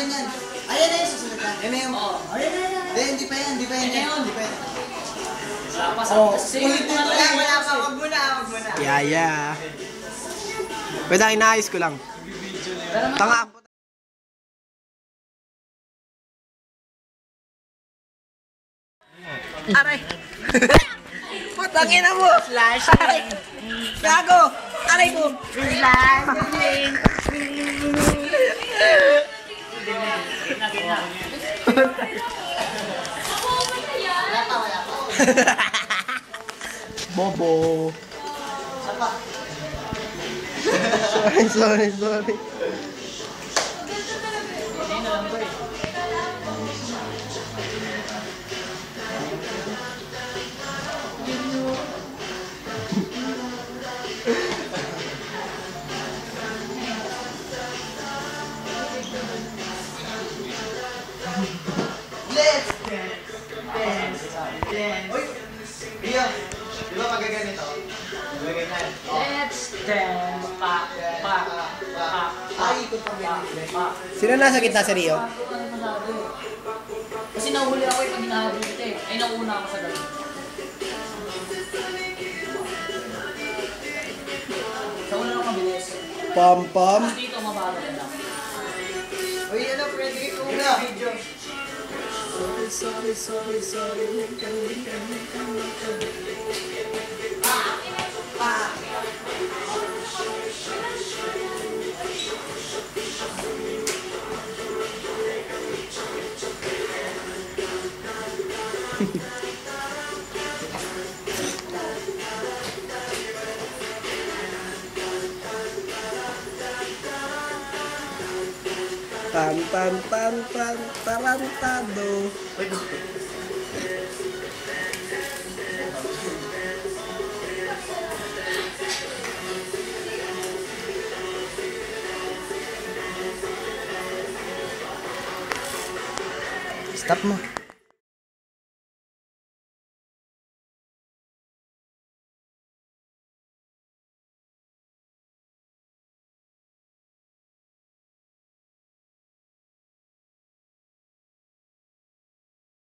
ganyan. Ayan na yung susunod na. Ayan na yung... Ayan na. Hindi pa yan. Hindi pa yan. Ulit na ito. Wala pa. Wag muna. Yeah. Pwede inaayos ko lang. Tanga ako. Aray! Putangin na mo! Aray! Gago! Aray mo! Wala pa. Bobo! Sorry. Let's dance. Uy! Rio, di ba magaganito? Magaganyan. Let's dance. Ay, ikot pa ganyan. Sino nasa gitna si Rio? Kasi nahuli ako yung pag hinahabol kita eh. Ay, nauna ako sa gabi. Sa una lang mabilis. Pam. Tapos dito mabagal na lang. Uy, ano, pwede ko na. Video. Sorry. Tan, tarantado. Stop mo.